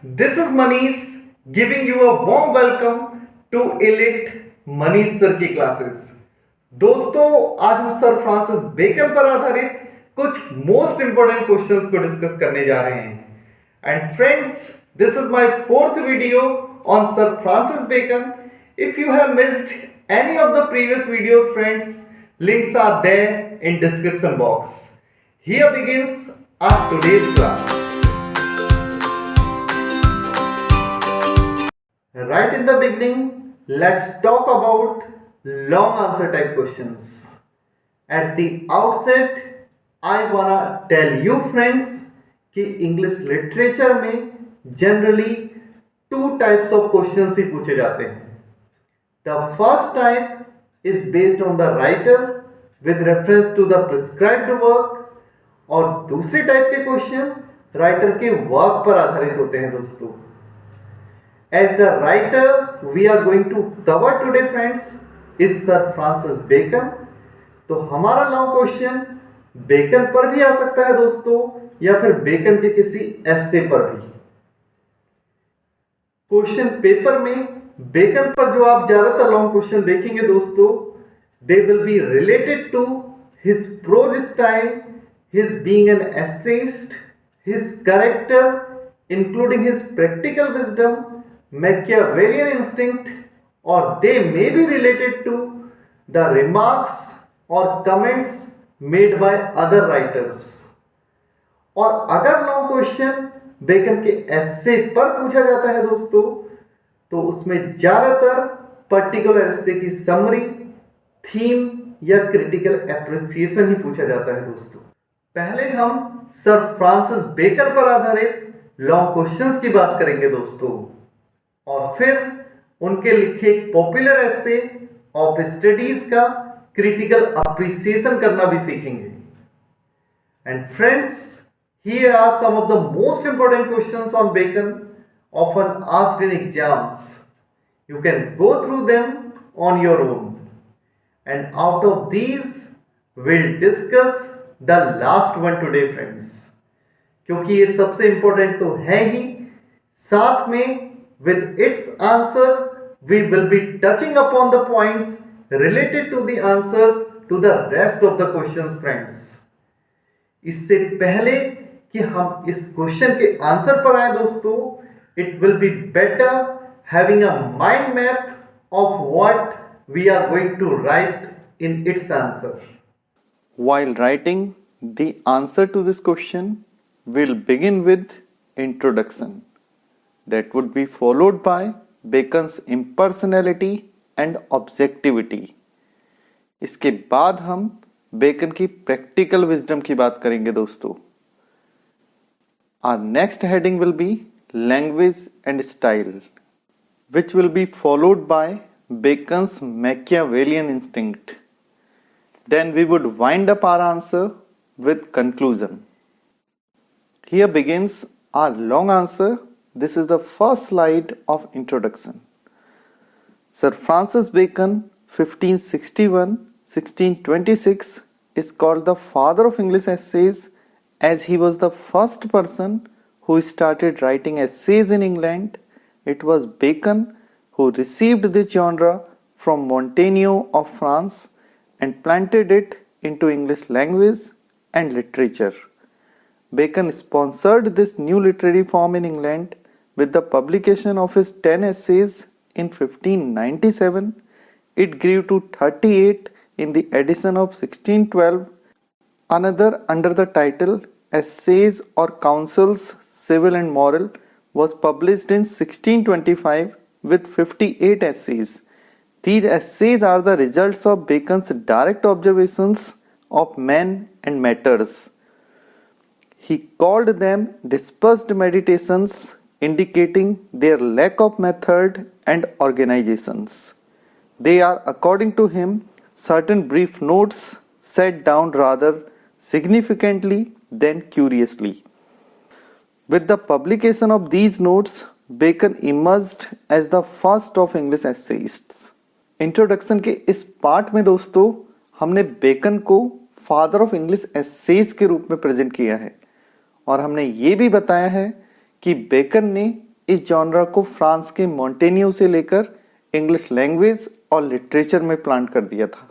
this is Manish giving you a warm welcome to E-LITT Manish sir की classes. दोस्तों, आज हम सर फ्रांसिस बेकन पर आधारित कुछ मोस्ट इंपोर्टेंट क्वेश्चंस को डिस्कस करने जा रहे हैं। And friends, this is my fourth video on sir Francis Bacon. If you have missed any of the previous videos friends, links are there in description box. Here begins our today's class. Right in the beginning, let's talk about long answer type questions. At the outset, I wanna tell you friends कि English literature में generally two types of questions ही पूछे जाते हैं. The first type is based on the writer with reference to the prescribed work, और दूसरे type के question writer के work पर आधारित होते हैं दोस्तों। As the writer we are going to cover today friends is Sir Francis Bacon। तो हमारा लॉन्ग क्वेश्चन बेकन पर भी आ सकता है दोस्तों, या फिर बेकन के किसी एसे पर भी। क्वेश्चन पेपर में बेकन पर जो आप ज्यादातर लॉन्ग क्वेश्चन देखेंगे दोस्तों, they will be related to his prose style, his being an essayist, his character including his practical wisdom, Machiavellian instinct, और they may be related to the remarks और comments made by other writers. और अगर long question bacon के एसे पर पूछा जाता है दोस्तों, तो उसमें ज्यादातर पर्टिकुलर एसे की समरी, थीम या क्रिटिकल एप्रिसिएशन ही पूछा जाता है दोस्तों। पहले हम सर फ्रांसिस बेकन पर आधारित लॉन्ग क्वेश्चंस की बात करेंगे दोस्तों, और फिर उनके लिखे पॉपुलर एसे ऑफ स्टडीज का क्रिटिकल एप्रिसिएशन करना भी सीखेंगे। And friends, here are some of the most important questions on Bacon often asked in exams. You can go through them on your own, and out of these we'll discuss the last one today friends, क्योंकि ये सबसे important तो है ही, साथ में with its answer we will be touching upon the points related to the answers to the rest of the questions friends। इससे पहले कि हम इस क्वेश्चन के आंसर पर आए दोस्तों, it will be better having a mind map of what we are going to write in its answer. While writing the answer to this question, we'll begin with introduction. That would be followed by Bacon's impersonality and objectivity. इसके बाद हम bacon की practical wisdom की बात करेंगे दोस्तों। Our next heading will be language and style, which will be followed by Bacon's Machiavellian instinct. Then we would wind up our answer with conclusion. Here begins our long answer. This is the first slide of introduction. Sir Francis Bacon, 1561-1626, is called the father of English essays, as he was the first person who started writing essays in England. It was Bacon who received this genre from Montaigne of France and planted it into English language and literature. Bacon sponsored this new literary form in England with the publication of his 10 essays in 1597. It grew to 38 in the edition of 1612. Another under the title Essays or Counsels, Civil and Moral, was published in 1625 with 58 essays. These essays are the results of Bacon's direct observations of men and matters. He called them dispersed meditations, indicating their lack of method and organizations. They are, according to him, certain brief notes set down rather significantly than curiously. With the publication of these notes, Bacon emerged as the first of English essayists. Introduction के इस part में दोस्तों हमने bacon को father of English essays के रूप में present किया है, और हमने ये भी बताया है कि बेकन ने इस जॉनरा को फ्रांस के मॉन्टेन्यू से लेकर इंग्लिश लैंग्वेज और लिटरेचर में प्लांट कर दिया था।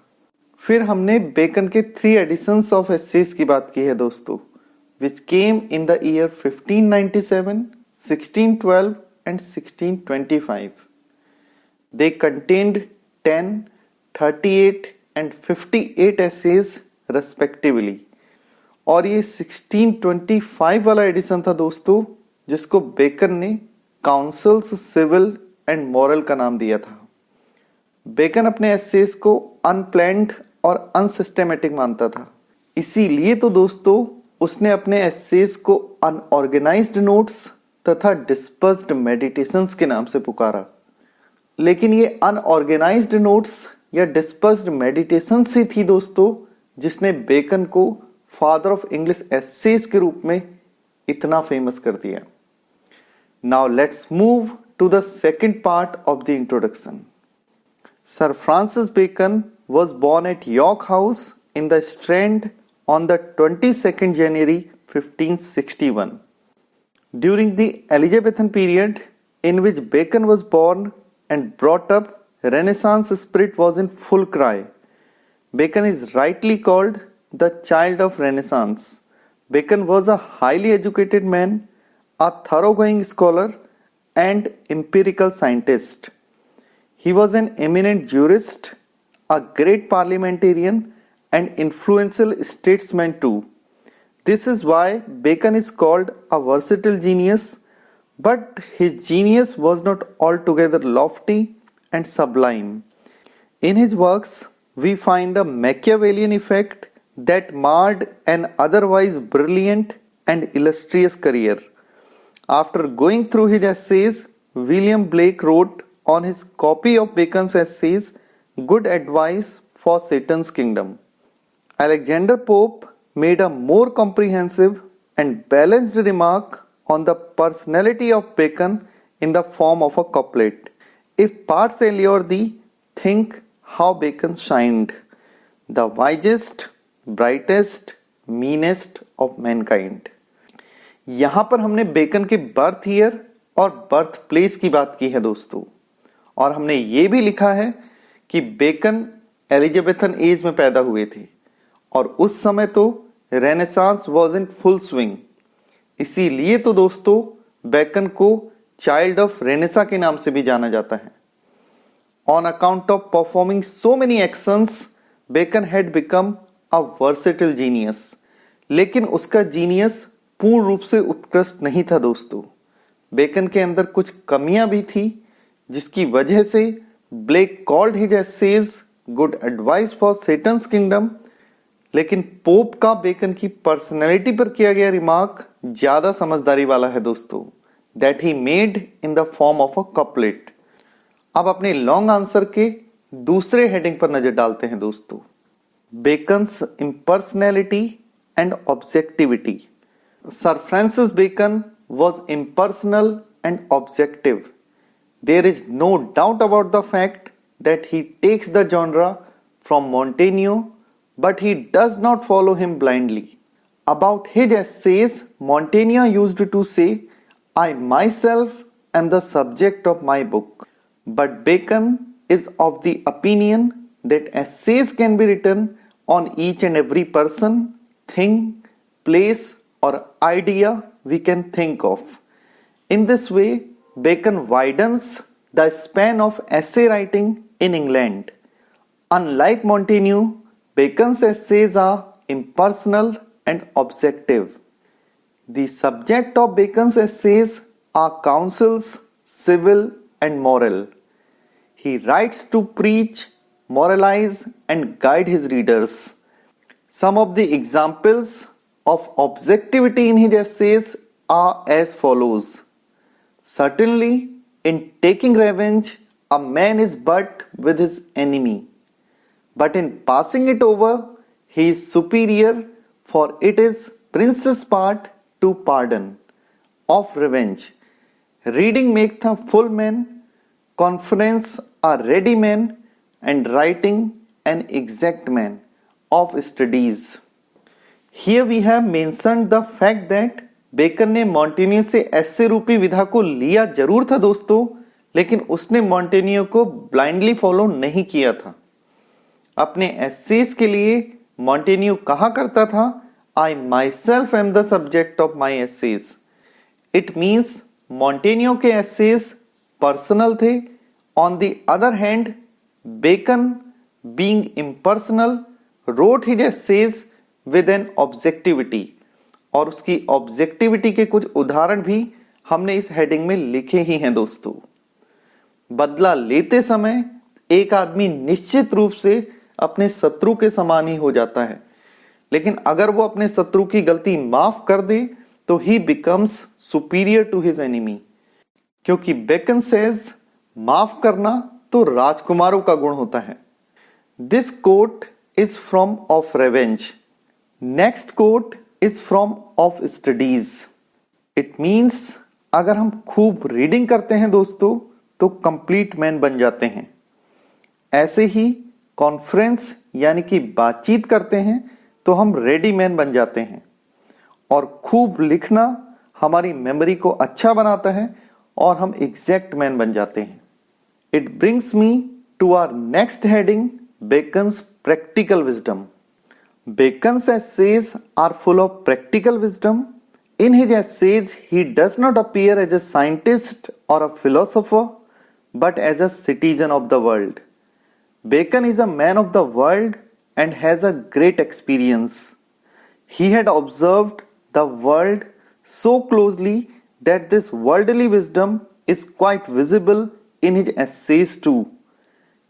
फिर हमने बेकन के 3 एडिशंस ऑफ एसेज की बात की है दोस्तों, which came in the year 1597, 1612 and 1625. They contained 10, 38 and 58 essays respectively. और ये 1625 वाला एडिशन था दोस्तों, जिसको बेकन ने काउंसिल्स सिविल एंड मॉरल का नाम दिया था। बेकन अपने एसेज को अनप्लैन्ड और अनसिस्टेमेटिक मानता था, इसीलिए तो दोस्तों उसने अपने एसेज को अनऑर्गेनाइज्ड नोट्स तथा डिस्पर्स्ड मेडिटेशंस के नाम से पुकारा। लेकिन ये अनऑर्गेनाइज्ड नोट्स या डिस्पर्स्ड मेडिटेशंस ही थी दोस्तों जिसने बेकन को फादर ऑफ इंग्लिश एसेज के रूप में इतना फेमस कर दिया। Now let's move to the second part of the introduction. Sir Francis Bacon was born at York House in the Strand on the 22nd January 1561. During the Elizabethan period in which Bacon was born and brought up, Renaissance spirit was in full cry. Bacon is rightly called the child of Renaissance. Bacon was a highly educated man, a thoroughgoing scholar and empirical scientist. He was an eminent jurist, a great parliamentarian, and influential statesman too. This is why Bacon is called a versatile genius, but his genius was not altogether lofty and sublime. In his works, we find a Machiavellian effect that marred an otherwise brilliant and illustrious career. After going through his essays, William Blake wrote on his copy of Bacon's essays, Good Advice for Satan's Kingdom. Alexander Pope made a more comprehensive and balanced remark on the personality of Bacon in the form of a couplet. If parts allure thee, think how Bacon shined, the wisest, brightest, meanest of mankind. यहाँ पर हमने bacon के birth year और birth place की बात की है दोस्तों, और हमने ये भी लिखा है कि बेकन एलिजाबेथन एज में पैदा हुए थे और उस समय तो renaissance was in full swing. इसीलिए तो दोस्तों बेकन को चाइल्ड ऑफ रेनेसा के नाम से भी जाना जाता है। On account of performing so many actions, Bacon had become a versatile genius. लेकिन उसका जीनियस पूर्ण रूप से उत्कृष्ट नहीं था दोस्तों। बेकन के अंदर कुछ कमियां भी थी, जिसकी वजह से Blake called his essays good advice for Satan's kingdom. लेकिन पोप का बेकन की पर्सनैलिटी पर किया गया रिमार्क ज्यादा समझदारी वाला है दोस्तों, that he made in the form of a couplet. अब अपने लॉन्ग आंसर के दूसरे हेडिंग पर नजर डालते हैं दोस्तों, beckons impersonality and objectivity. Sir Francis Bacon was impersonal and objective. There is no doubt about the fact that he takes the genre from Montaigne, but he does not follow him blindly. About his essays, Montaigne used to say, I myself am the subject of my book. But Bacon is of the opinion that essays can be written on each and every person, thing, place, or idea we can think of. In this way, Bacon widens the span of essay writing in England. Unlike Montaigne, Bacon's essays are impersonal and objective. The subject of Bacon's essays are counsels, civil and moral. He writes to preach, moralize and guide his readers. Some of the examples of objectivity in his essays are as follows. Certainly, in taking revenge, a man is but with his enemy, but in passing it over, he is superior, for it is prince's part to pardon. Of revenge, reading makes a full man, conference a ready man, and writing an exact man. Of studies. Here we have mentioned the fact that Bacon ने Montaigne से एस्से रूपी विधा को लिया जरूर था दोस्तों, लेकिन उसने मॉन्टेन्यू को ब्लाइंडली फॉलो नहीं किया था। अपने एस्सेस के लिए मॉन्टेन्यू कहा करता था, I myself am the subject of my essays. It means Montaigne के एस्सेस पर्सनल थे। On the other hand, Bacon being impersonal wrote his essays with an objectivity, और उसकी ऑब्जेक्टिविटी के कुछ उदाहरण भी हमने इस हेडिंग में लिखे ही हैं दोस्तों। बदला लेते समय एक आदमी निश्चित रूप से अपने शत्रु के समान ही हो जाता है, लेकिन अगर वो अपने शत्रु की गलती माफ कर दे तो he becomes superior to his enemy, क्योंकि बेकन सेज माफ करना तो राजकुमारों का गुण होता है। This quote is from of revenge. Next quote is from of studies. It means अगर हम खूब रीडिंग करते हैं दोस्तों तो कंप्लीट मैन बन जाते हैं। ऐसे ही कॉन्फ्रेंस यानी कि बातचीत करते हैं तो हम रेडी मैन बन जाते हैं। और खूब लिखना हमारी मेमोरी को अच्छा बनाता है और हम एग्जैक्ट मैन बन जाते हैं। It brings me to our next heading, Bacon's practical wisdom. Bacon's essays are full of practical wisdom. In his essays, he does not appear as a scientist or a philosopher, but as a citizen of the world. Bacon is a man of the world and has a great experience. He had observed the world so closely that this worldly wisdom is quite visible in his essays too.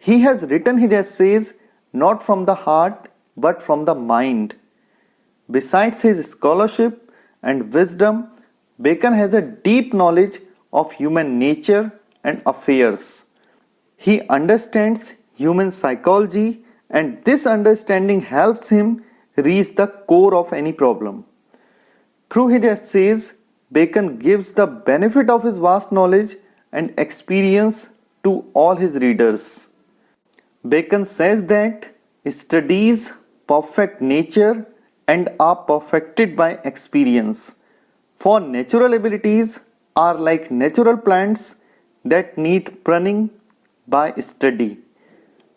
He has written his essays not from the heart but from the mind. Besides his scholarship and wisdom, Bacon has a deep knowledge of human nature and affairs. He understands human psychology, and this understanding helps him reach the core of any problem. Through his essays, Bacon gives the benefit of his vast knowledge and experience to all his readers. Bacon says that studies perfect nature and are perfected by experience. For natural abilities are like natural plants that need pruning by study,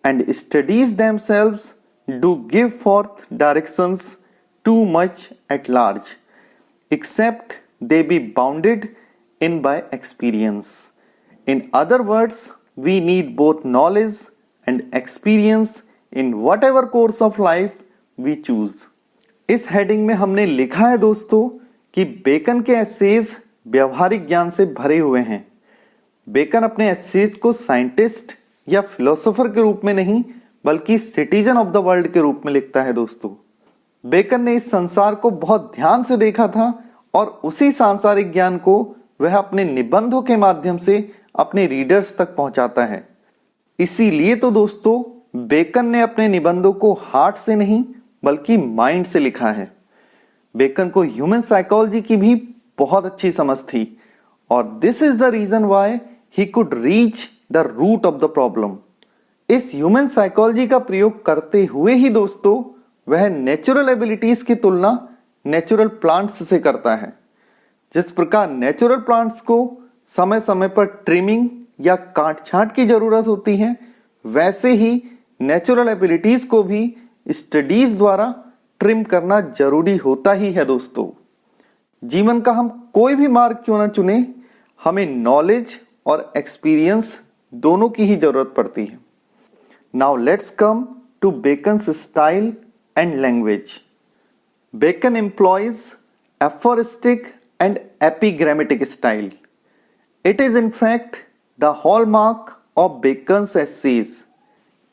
and studies themselves do give forth directions too much at large, except they be bounded in by experience. In other words, we need both knowledge and experience in whatever course of life we choose. इस heading में हमने लिखा है दोस्तों कि bacon के essays व्यवहारिक ज्ञान से भरे हुए हैं। बेकन अपने एसेज को साइंटिस्ट या फिलोसोफर के रूप में नहीं बल्कि सिटीजन ऑफ द वर्ल्ड के रूप में लिखता है दोस्तों। बेकन ने इस संसार को बहुत ध्यान से देखा था और उसी सांसारिक ज्ञान को वह अपने निबंधों के माध्यम से अपने रीडर्स तक पहुंचाता है। इसीलिए तो दोस्तों बेकन ने अपने निबंधों को हार्ट से नहीं बल्कि माइंड से लिखा है। बेकन को ह्यूमन साइकोलॉजी की भी बहुत अच्छी समझ थी और this is the reason why he could reach the root of the problem. इस ह्यूमन साइकोलॉजी का प्रयोग करते हुए ही दोस्तों वह नेचुरल एबिलिटीज की तुलना नेचुरल प्लांट्स से करता है। जिस प्रकार नेचुरल प्लांट्स को समय समय पर ट्रिमिंग या काट छांट की जरूरत होती है, वैसे ही नेचुरल एबिलिटीज को भी स्टडीज द्वारा ट्रिम करना जरूरी होता ही है दोस्तों। जीवन का हम कोई भी मार्ग क्यों ना चुने, हमें नॉलेज और एक्सपीरियंस दोनों की ही जरूरत पड़ती है। Now let's come to Bacon's style and language. Bacon employs aphoristic and epigrammatic style. It is in fact the hallmark of Bacon's essays.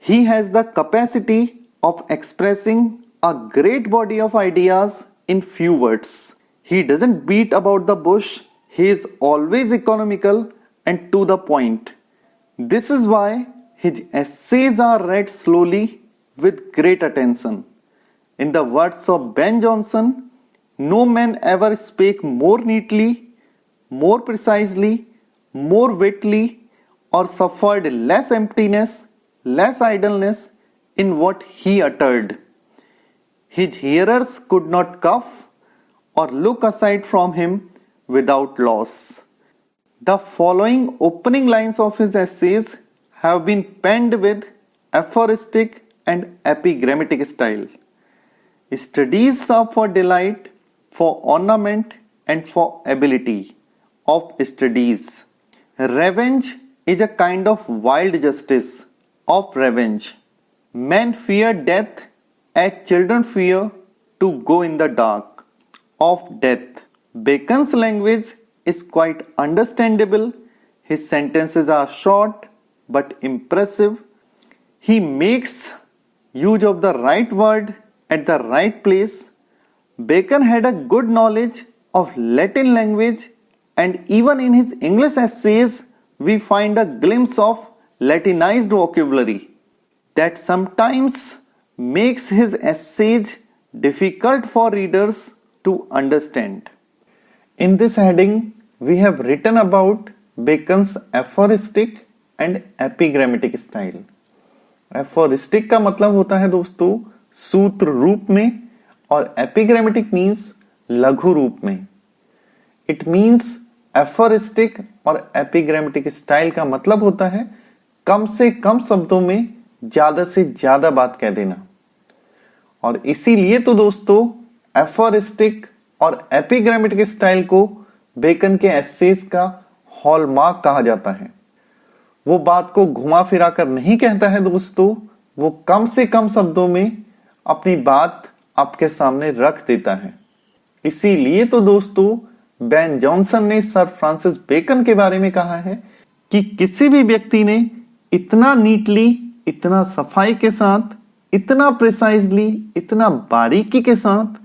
He has the capacity of expressing a great body of ideas in few words. He doesn't beat about the bush. He is always economical and to the point. This is why his essays are read slowly with great attention. In the words of Ben Jonson, no man ever spake more neatly, more precisely, more witty, or suffered less emptiness, less idleness in what he uttered. His hearers could not cough or look aside from him without loss. The following opening lines of his essays have been penned with aphoristic and epigrammatic style. Studies are for delight, for ornament, and for ability of studies. Revenge is a kind of wild justice of revenge. Men fear death as children fear to go in the dark of death. Bacon's language is quite understandable. His sentences are short but impressive. He makes use of the right word at the right place. Bacon had a good knowledge of Latin language, and even in his English essays we find a glimpse of Latinized vocabulary that sometimes makes his essays difficult for readers to understand. In this heading, we have written about Bacon's aphoristic and epigrammatic style. Aphoristic का मतलब होता है दोस्तों सूत्र रूप में, और एपिग्रामेटिक means लघु रूप में. इट मीन्स एफोरिस्टिक और एपिग्रामेटिक स्टाइल का मतलब होता है कम से कम शब्दों में ज्यादा से ज्यादा बात कह देना. और इसीलिए तो दोस्तों एफोरिस्टिक और एपिग्रामेटिक स्टाइल को बेकन के एसेस का हॉलमार्क कहा जाता है. वो बात को घुमा फिरा कर नहीं कहता है दोस्तों, वो कम से कम शब्दों में अपनी बात आपके सामने रख देता है. इसीलिए तो दोस्तों बेन जॉनसन ने सर फ्रांसिस बेकन के बारे में कहा है कि किसी भी व्यक्ति ने इतना नीटली, इतना सफाई के साथ, इतना प्रिसाइजली, इतना बारीकी के साथ,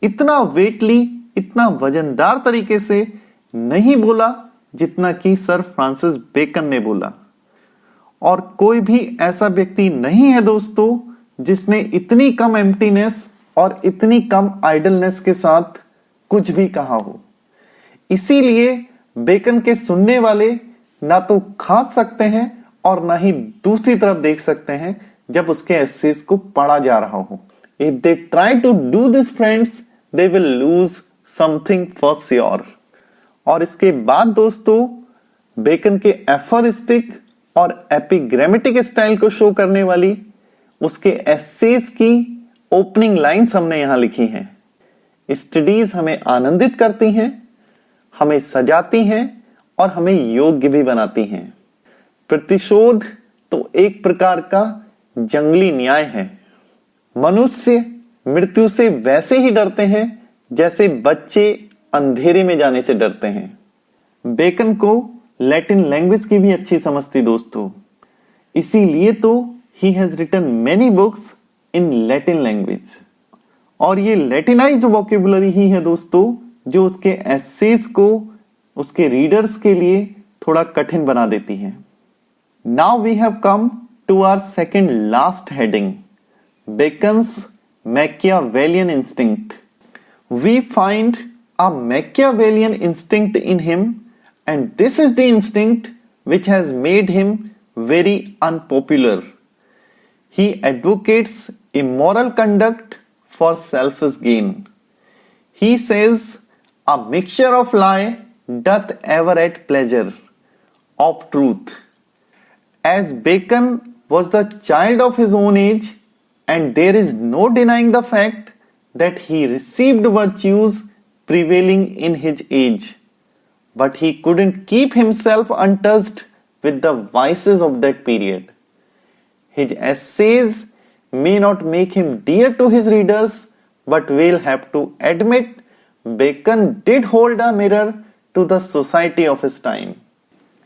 इतना वेटली, इतना वजनदार तरीके से नहीं बोला जितना कि सर फ्रांसिस बेकन ने बोला. और कोई भी ऐसा व्यक्ति नहीं है दोस्तों जिसने इतनी कम एम्प्टीनेस और इतनी कम आइडलनेस के साथ कुछ भी कहा हो. इसीलिए बेकन के सुनने वाले ना तो खा सकते हैं और ना ही दूसरी तरफ देख सकते हैं जब उसके एसेस को पढ़ा जा रहा हो. If they try to do this friends, they will lose something for sure. और इसके बाद दोस्तों बेकन के एफोरिस्टिक और एपिग्रामेटिक स्टाइल को शो करने वाली उसके एसेस की ओपनिंग लाइंस हमने यहां लिखी हैं. स्टडीज हमें आनंदित करती हैं, हमें सजाती हैं और हमें योग्य भी बनाती हैं. प्रतिशोध तो एक प्रकार का जंगली न्याय है. मनुष्य मृत्यु से वैसे ही डरते हैं जैसे बच्चे अंधेरे में जाने से डरते हैं. बेकन को लैटिन लैंग्वेज की भी अच्छी समझ थी दोस्तों, इसीलिए तो he has written many books in Latin language. और ये लैटिनाइज्ड वोकेबुलरी ही है दोस्तों जो उसके एसेस को उसके रीडर्स के लिए थोड़ा कठिन बना देती है. Now we have come to our second last heading, Bacon's Machiavellian instinct. We find a Machiavellian instinct in him, and this is the instinct which has made him very unpopular. He advocates immoral conduct for selfish gain. He says, a mixture of lie doth ever at pleasure of truth. As Bacon was the child of his own age, and there is no denying the fact that he received virtues prevailing in his age, but he couldn't keep himself untouched with the vices of that period. His essays may not make him dear to his readers, but we'll have to admit Bacon did hold a mirror to the society of his time.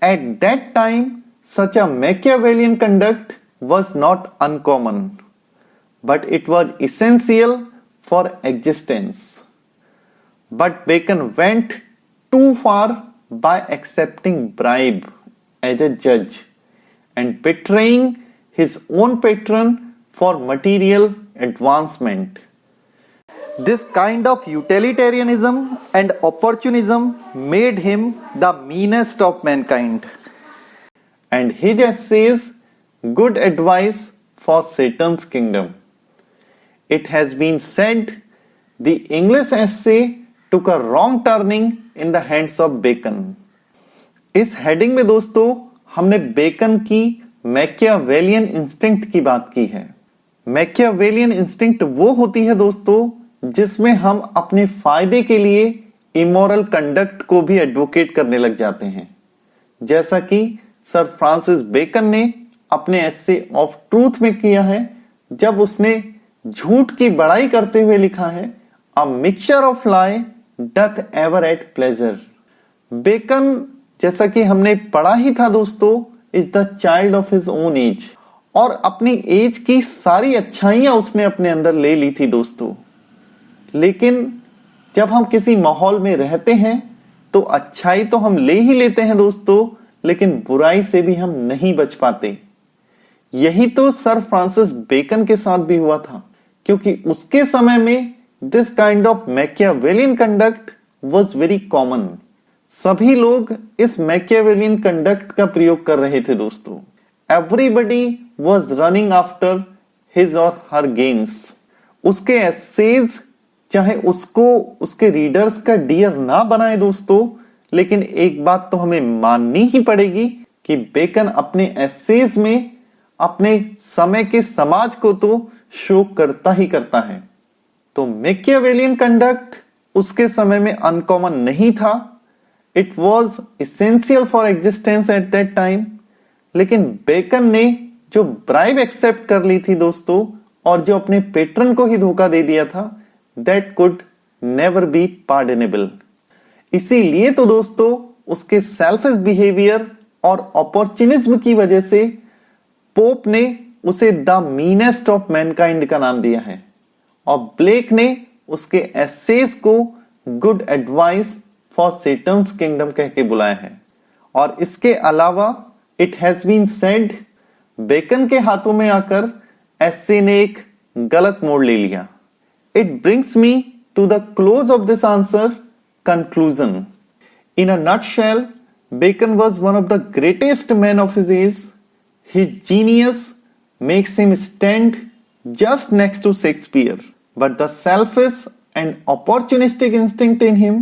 At that time, such a Machiavellian conduct was not uncommon, but it was essential for existence. But Bacon went too far by accepting bribe as a judge and betraying his own patron for material advancement. This kind of utilitarianism and opportunism made him the meanest of mankind. And his essays good advice for Satan's kingdom. It has been said the English essay took a wrong turning in the hands of Bacon. इस heading में दोस्तों हमने bacon की Machiavellian instinct की बात की है। Machiavellian instinct वो होती है दोस्तों जिसमें हम अपने फायदे के लिए इमोरल कंडक्ट को भी एडवोकेट करने लग जाते हैं, जैसा कि सर फ्रांसिस बेकन ने अपने एसे ऑफ ट्रूथ में किया है, जब उसने झूठ की बड़ाई करते हुए लिखा है, a mixture of lie doth ever add pleasure. Bacon, जैसा कि हमने पढ़ा ही था दोस्तों, is the child of his own age, और अपनी एज की सारी अच्छाइयां उसने अपने अंदर ले ली थी दोस्तों। लेकिन जब हम किसी माहौल में रहते हैं तो अच्छाई तो हम ले ही लेते हैं दोस्तों, लेकिन बुराई से भी हम नहीं बच पाते। यही तो सर फ्रांसिस बेकन के साथ भी हुआ था, क्योंकि उसके समय में this kind of Machiavellian conduct was very common. सभी लोग इस मैकियावेलियन कंडक्ट का प्रयोग कर रहे थे दोस्तों। Everybody was running after his और हर गेन्स। उसके एसेज चाहे उसको उसके रीडर्स का डियर ना बनाए दोस्तों, लेकिन एक बात तो हमें माननी ही पड़ेगी कि बेकन अपने एसेज में अपने समय के समाज को तो शो करता ही करता है। तो मैकियावेलियन कंडक्ट उसके समय में अनकॉमन नहीं था, it was essential for existence at that time. लेकिन बेकन ने जो ब्राइब एक्सेप्ट कर ली थी दोस्तों, और जो अपने पेट्रन को ही धोखा दे दिया था, that could never be pardonable. इसीलिए तो दोस्तों उसके सेल्फिश बिहेवियर और अपॉर्चुनिज्म की वजह से पोप ने उसे द मीनेस्ट ऑफ मैनकाइंड का नाम दिया है, और ब्लेक ने उसके एसेज को good advice for Satan's kingdom कह के बुलाया है। और इसके अलावा it has been said, Bacon के हाथों में आकर एसे ने एक गलत मोड़ ले लिया। It brings me to the close of this answer, conclusion. In a nutshell, Bacon was one of the greatest men of his age. His genius makes him stand just next to Shakespeare, but the selfish and opportunistic instinct in him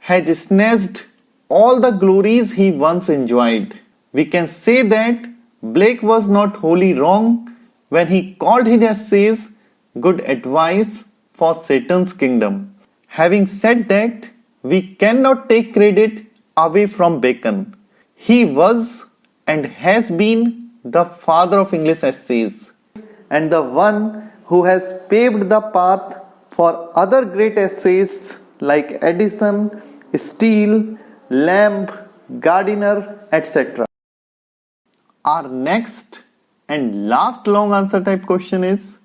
has snatched all the glories he once enjoyed. We can say that Blake was not wholly wrong when he called his essays good advice for Satan's kingdom. Having said that, we cannot take credit away from Bacon. He was and has been the father of English essays, and the one who has paved the path for other great essayists like Addison, Steele, Lamb, Gardiner, etc. Our next and last long answer type question is,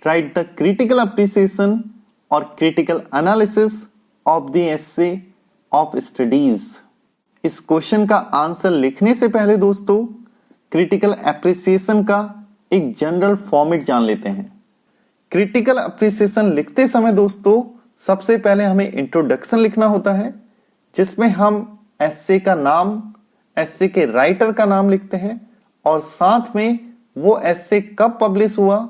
write the critical appreciation or critical analysis of the essay of studies. इस question का answer लिखने से पहले दोस्तों critical appreciation का एक general format जान लेते हैं। क्रिटिकल एप्रिसिएशन लिखते समय दोस्तों सबसे पहले हमें इंट्रोडक्शन लिखना होता है, जिसमें हम एसे का नाम, एसे के राइटर का नाम लिखते हैं, और साथ में वो एसे कब पब्लिश हुआ,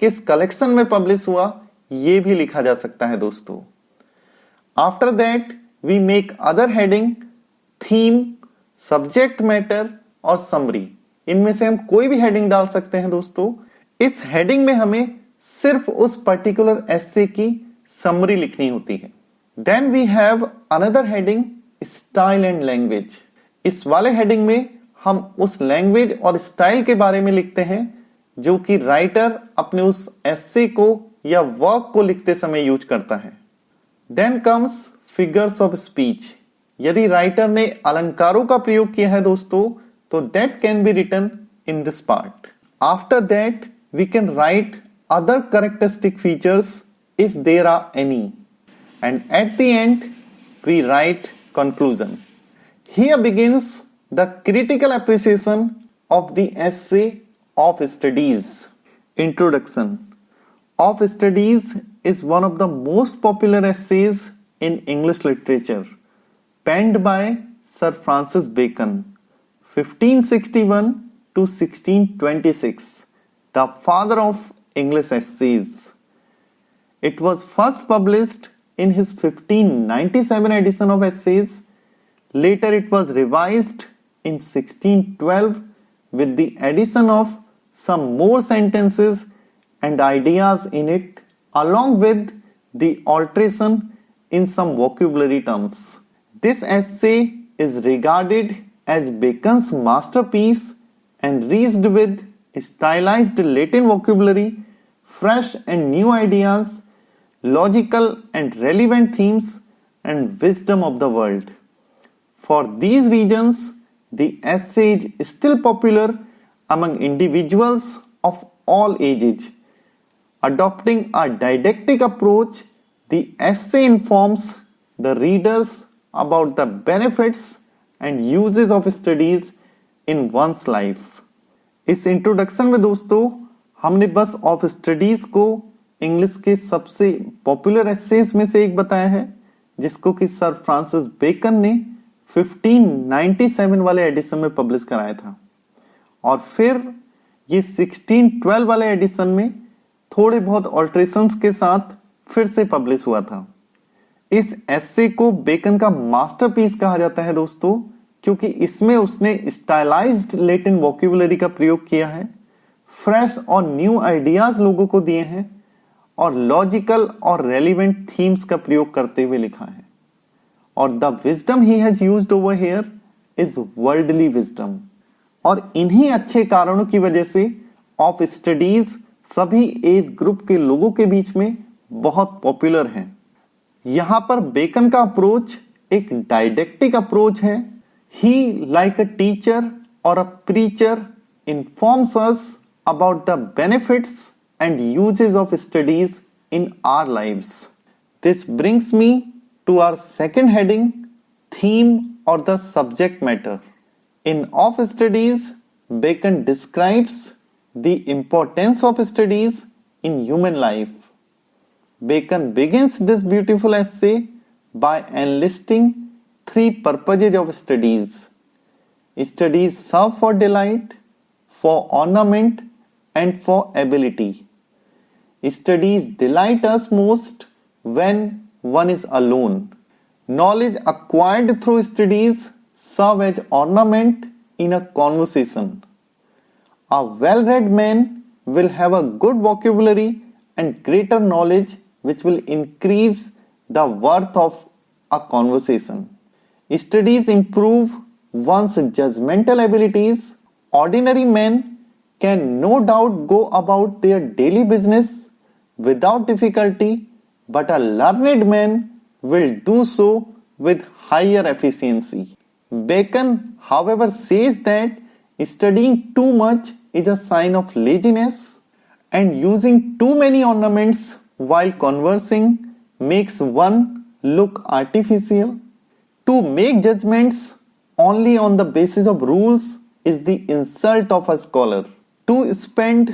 किस कलेक्शन में पब्लिश हुआ, ये भी लिखा जा सकता है दोस्तों। After that, we make other heading, theme, subject matter और summary। इनमें से हम कोई भी हेडिंग डाल सकते हैं दोस्तों। इस हेडिंग में हमें सिर्फ उस पर्टिकुलर एसे की समरी लिखनी होती है। Then we have another heading, style and language। इस वाले हेडिंग में हम उस लैंग्वेज और स्टाइल के बारे में लिखते हैं जो कि राइटर अपने उस एसे को या वर्क को लिखते समय यूज करता है। Then comes figures of speech। यदि राइटर ने अलंकारों का प्रयोग किया है दोस्तों, तो that can be written in this part. After that, we can write other characteristic features if there are any. And at the end, we write conclusion. Here begins the critical appreciation of the essay of studies. Introduction. Of Studies is one of the most popular essays in English literature, penned by Sir Francis Bacon, 1561 to 1626, the father of English essays. It was first published in his 1597 edition of essays. Later it was revised in 1612 with the addition of some more sentences and ideas in it, along with the alteration in some vocabulary terms. This essay is regarded as Bacon's masterpiece and reached with stylized Latin vocabulary, fresh and new ideas, logical and relevant themes, and wisdom of the world. For these reasons, the essay is still popular among individuals of all ages. Adopting a didactic approach, the essay informs the readers about the benefits and uses of studies in one's life. इस introduction में दोस्तों हमने बस of studies को English के सबसे popular essays में से एक बताया है, जिसको कि सर फ्रांसिस बेकन ने 1597 वाले एडिशन में पब्लिश कराया था, और फिर ये 1612 वाले एडिशन में थोड़े बहुत ऑल्ट्रेशंस के साथ फिर से पब्लिश हुआ था। इस एसे को बेकन का मास्टरपीस कहा जाता है दोस्तों, क्योंकि इसमें उसने स्टाइलाइज्ड लैटिन वोकैबुलरी का प्रयोग किया है, फ्रेश और न्यू आइडियाज लोगों को दिए हैं, और लॉजिकल और रेलिवेंट थीम्स का प्रयोग करते हुए लिखा है। और the wisdom he has used over here is worldly wisdom. और इन्हीं अच्छे कारणों की वजह से ऑफ स्टडीज सभी एज ग्रुप के लोगों के बीच में बहुत पॉपुलर है। यहां पर बेकन का अप्रोच एक डायडेक्टिक अप्रोच है। ही लाइक अ टीचर और a preacher informs us about the benefits and uses of studies in our lives. This brings me to our second heading, theme or the subject matter. In Of Studies, Bacon describes the importance of studies in human life. Bacon begins this beautiful essay by enlisting three purposes of studies. Studies serve for delight, for ornament, and for ability. Studies delight us most when one is alone. Knowledge acquired through studies serve as ornament in a conversation. A well-read man will have a good vocabulary and greater knowledge, which will increase the worth of a conversation. Studies improve one's judgmental abilities. Ordinary men can no doubt go about their daily business without difficulty, but a learned man will do so with higher efficiency. Bacon, however, says that studying too much is a sign of laziness, and using too many ornaments while conversing makes one look artificial. To make judgments only on the basis of rules is the insult of a scholar. To spend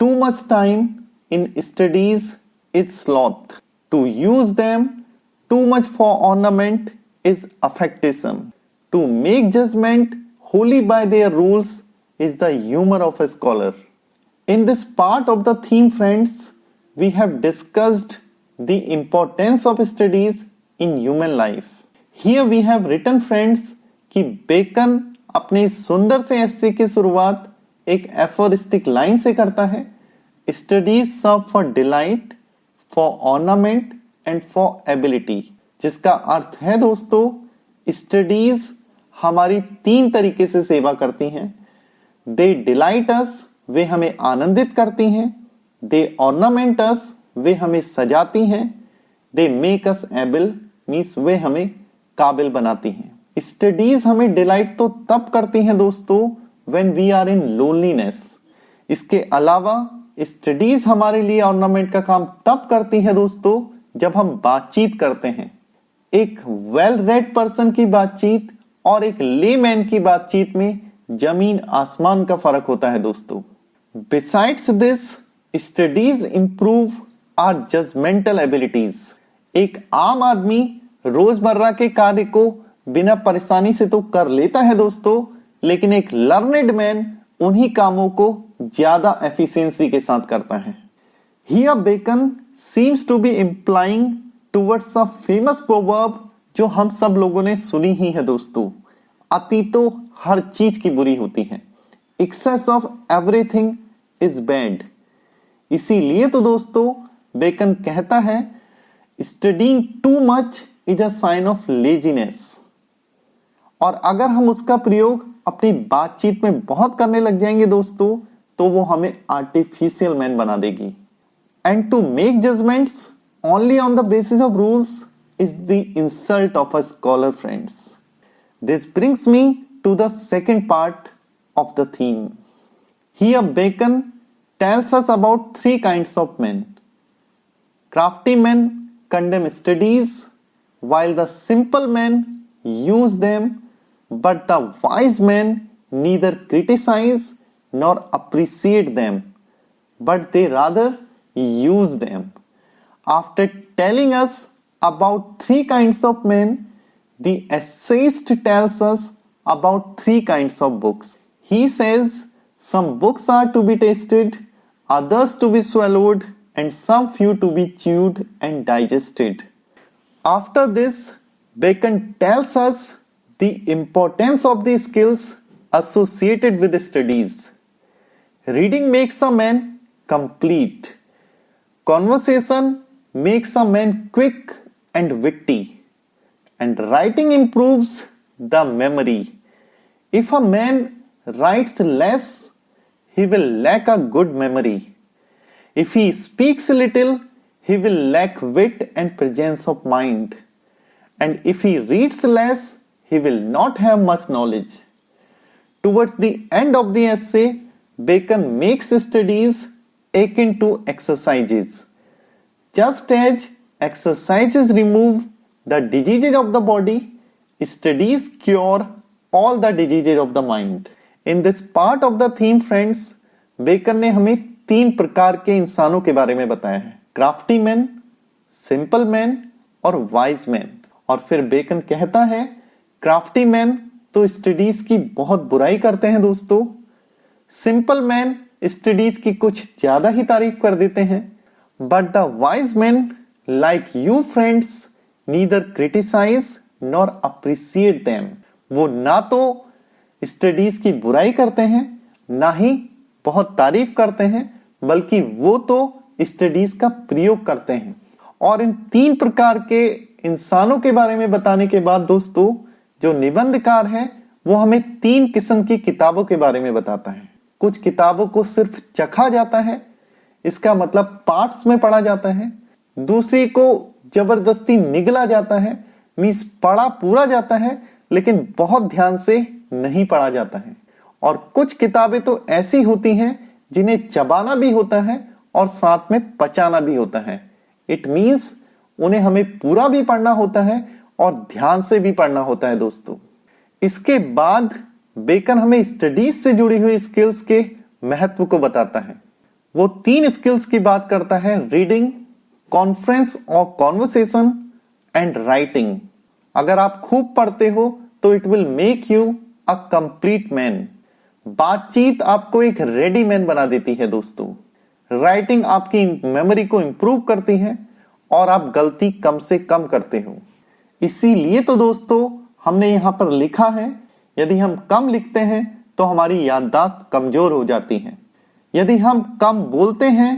too much time in studies is sloth. To use them too much for ornament is affectation. To make judgment wholly by their rules is the humor of a scholar. In this part of the theme, friends, we have discussed the importance of studies in human life. Here we have written, friends, कि bacon अपने सुंदर से एस्से की शुरुआत एक aphoristic line से करता है, studies serve for delight, for ornament and for ability, जिसका अर्थ है दोस्तों स्टडीज हमारी तीन तरीके से सेवा करती हैं। दे डिलाइट अस, वे हमें आनंदित करती हैं। दे ऑर्नामेंट अस, वे हमें सजाती हैं। They make us able, means वे हमें काबिल बनाती हैं। स्टडीज हमें डिलाइट तो तब करती हैं दोस्तों when we are in loneliness. इसके अलावा स्टडीज हमारे लिए ऑर्नामेंट का काम तब करती है दोस्तों जब हम बातचीत करते हैं। एक वेल रेड पर्सन की बातचीत और एक लेमैन की बातचीत में जमीन आसमान का फर्क होता है दोस्तों। Besides this, studies improve our judgemental abilities. एक आम आदमी रोजमर्रा के कार्य को बिना परेशानी से तो कर लेता है दोस्तों, लेकिन एक लर्नेड मैन उन्हीं कामों को ज्यादा एफिशिएंसी के साथ करता है। Here Bacon seems to be implying towards a famous proverb जो हम सब लोगों ने सुनी ही है दोस्तों, अति तो हर चीज की बुरी होती है, excess of everything is bad. इसीलिए तो दोस्तों बेकन कहता है studying too much is a sign of laziness. और अगर हम उसका प्रयोग अपनी बातचीत में बहुत करने लग जाएंगे दोस्तों, तो वो हमें आर्टिफिशियल मैन बना देगी। And to make judgements only on the basis of rules is the insult of a scholar friends. This brings me to the second part of the theme. Here Bacon tells us about three kinds of men. Crafty men condemn studies, while the simple men use them, but the wise men neither criticize nor appreciate them, but they rather use them. After telling us about three kinds of men, the essayist tells us about three kinds of books. He says some books are to be tasted, others to be swallowed, and some few to be chewed and digested. After this, Bacon tells us the importance of the skills associated with studies. Reading makes a man complete. Conversation makes a man quick and witty. And writing improves the memory. If a man writes less, he will lack a good memory. If he speaks little, he will lack wit and presence of mind. And if he reads less, he will not have much knowledge. Towards the end of the essay, Bacon makes studies akin to exercises. Just as exercises remove the diseases of the body, studies cure all the diseases of the mind. In this part of the theme friends, Bacon ने हमें तीन प्रकार के इंसानों के बारे में बताया है, क्राफ्टी मैन, सिंपल मैन और वाइज मैन। और फिर बेकन कहता है क्राफ्टी मैन तो स्टडीज की बहुत बुराई करते हैं दोस्तों, सिंपल मैन स्टडीज की कुछ ज्यादा ही तारीफ कर देते हैं, but the wise man like you friends neither criticise nor appreciate them. वो ना तो स्टडीज की बुराई करते हैं, ना ही बहुत तारीफ करते हैं, बल्कि वो तो स्टडीज का प्रयोग करते हैं। और इन तीन प्रकार के इंसानों के बारे में बताने के बाद दोस्तों, जो निबंधकार है वो हमें तीन किस्म की किताबों के बारे में बताता है। कुछ किताबों को सिर्फ चखा जाता है, इसका मतलब पार्ट्स में पढ़ा जाता है। दूसरी को जबरदस्ती निगला जाता है, मींस पढ़ा पूरा जाता है लेकिन बहुत ध्यान से नहीं पढ़ा जाता है। और कुछ किताबें तो ऐसी होती हैं जिन्हें चबाना भी होता है और साथ में पचाना भी होता है। इट मींस उन्हें हमें पूरा भी पढ़ना होता है और ध्यान से भी पढ़ना होता है दोस्तों। इसके बाद बेकन हमें स्टडीज से जुड़ी हुई स्किल्स के महत्व को बताता है। वो तीन स्किल्स की बात करता है, रीडिंग, कॉन्फ्रेंस और कॉन्वर्सेशन एंड राइटिंग। अगर आप खूब पढ़ते हो तो it will make you a complete man. बातचीत आपको एक रेडी मैन बना देती है दोस्तों। राइटिंग आपकी मेमोरी को इंप्रूव करती है और आप गलती कम से कम करते हो। इसीलिए तो दोस्तों हमने यहां पर लिखा है, यदि हम कम लिखते हैं तो हमारी याददाश्त कमजोर हो जाती है। यदि हम कम बोलते हैं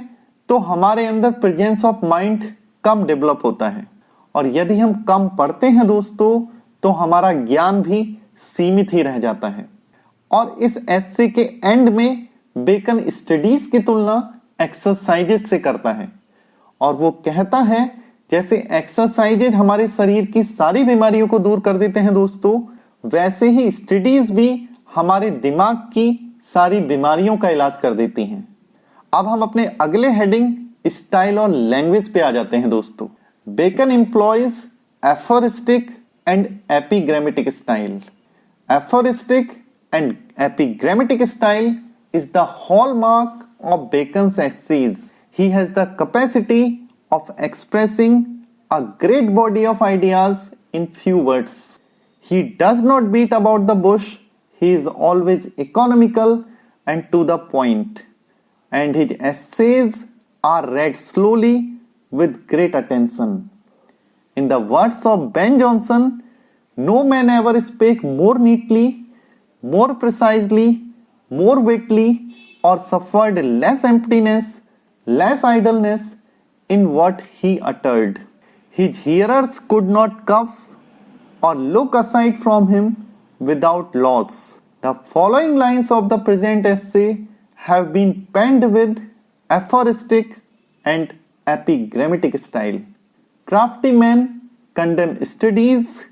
तो हमारे अंदर presence of mind come develop होता है। और यदि हम कम पढ़ते हैं दोस्तों तो हमारा ज्ञान भी सीमित ही रह जाता है। और इस एस्से के एंड में बेकन स्टडीज की तुलना एक्सरसाइजेज से करता है और वो कहता है जैसे एक्सरसाइजेज हमारे शरीर की सारी बीमारियों को दूर कर देते हैं दोस्तों, वैसे ही स्टडीज भी हमारे दिमाग की सारी बीमारियों का इलाज कर देती हैं। अब हम अपने अगले हेडिंग स्टाइल और लैंग्वेज पे आ जाते हैं दोस्तों। Bacon employs aphoristic and epigrammatic style. Aphoristic and epigrammatic style is the hallmark of Bacon's essays. He has the capacity of expressing a great body of ideas in few words. He does not beat about the bush. He is always economical and to the point. And his essays are read slowly with great attention. In the words of Ben Jonson, no man ever spake more neatly, more precisely, more witty, or suffered less emptiness, less idleness in what he uttered. His hearers could not cough or look aside from him without loss. The following lines of the present essay have been penned with aphoristic and epigrammatic style. Crafty men condemn studies,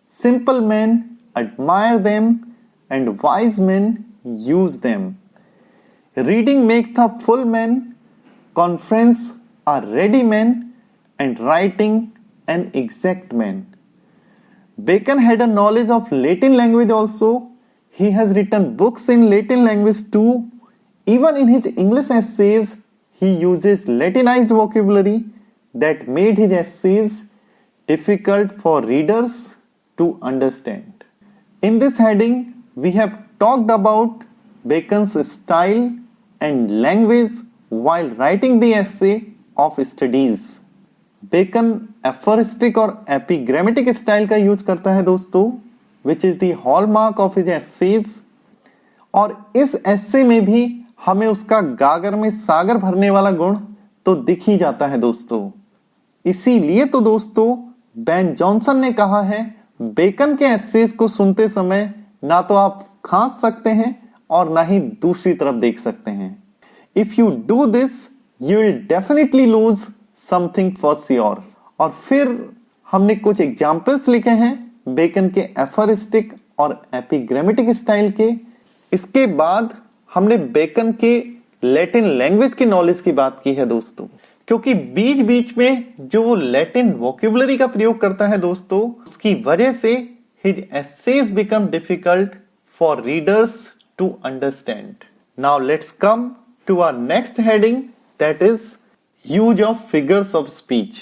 simple men admire them, and wise men use them. Reading makes the full man, conference a ready man, and writing an exact man. Bacon had a knowledge of Latin language also. He has written books in Latin language too. Even in his English essays, he uses Latinized vocabulary that made his essays difficult for readers to understand. In this heading, we have talked about Bacon's style and language while writing the essay of studies. Bacon aphoristic और epigrammatic style का use करता है दोस्तों, which is the hallmark of his essays. और इस एसे में भी हमें उसका गागर में सागर भरने वाला गुण तो दिख ही जाता है दोस्तों। इसीलिए तो दोस्तों बेन जॉनसन ने कहा है, बेकन के एसेज को सुनते समय ना तो आप खांस सकते हैं और ना ही दूसरी तरफ देख सकते हैं। If you do this you will definitely loose something for sure. और फिर हमने कुछ एग्जाम्पल्स लिखे हैं बेकन के एफोरिस्टिक और एपिग्रामेटिक स्टाइल के। इसके बाद हमने बेकन के लैटिन लैंग्वेज की नॉलेज की बात की है दोस्तों, क्योंकि बीच बीच में जो वो लैटिन वोकेबुलरी का प्रयोग करता है दोस्तों, उसकी वजह से his essays become difficult for readers to understand. Now let's come to our next heading, that is use of figures of speech.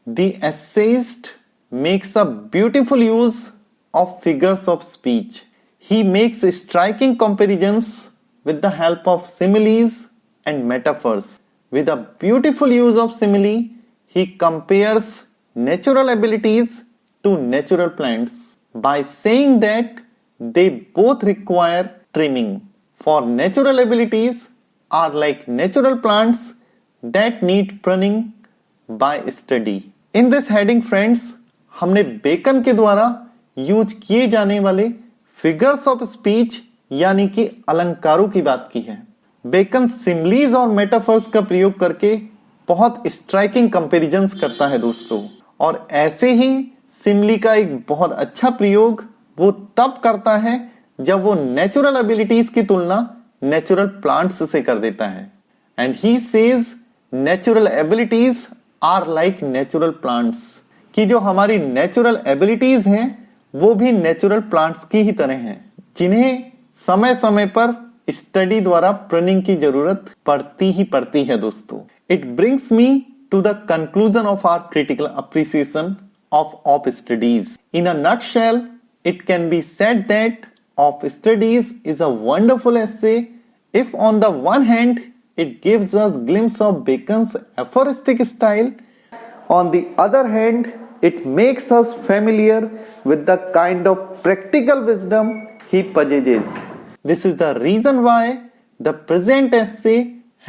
The essayist makes a beautiful use of figures of speech. He makes striking comparisons with the help of similes and metaphors. With a beautiful use of simile, he compares natural abilities to natural plants by saying that they both require trimming. For natural abilities are like natural plants that need pruning by study. In this heading friends, हमने bacon के द्वारा use किए जाने वाले figures of speech यानी कि अलंकारों की बात की है। बेकन सिमलीज और मेटाफर्स का प्रयोग करके बहुत स्ट्राइकिंग कंपैरिजंस करता है दोस्तों, और ऐसे ही सिमली का एक बहुत अच्छा प्रयोग वो तब करता है जब वो नेचुरल एबिलिटीज की तुलना नेचुरल प्लांट्स से कर देता है। And he says natural abilities are like natural plants, कि जो हमारी नेचुरल एबिलिटीज हैं वो भी नेचुरल प्लांट्स की ही तरह हैं, जिन्हें समय समय पर स्टडी द्वारा प्रूनिंग की जरूरत पड़ती ही पड़ती है दोस्तों। It brings me to the conclusion of our critical appreciation of studies. In a nutshell it can be said that of studies is a wonderful essay if on the one hand it gives us glimpse of Bacon's aphoristic style. On the other hand, it makes us familiar with the kind of practical wisdom he possesses. This is the reason why the present essay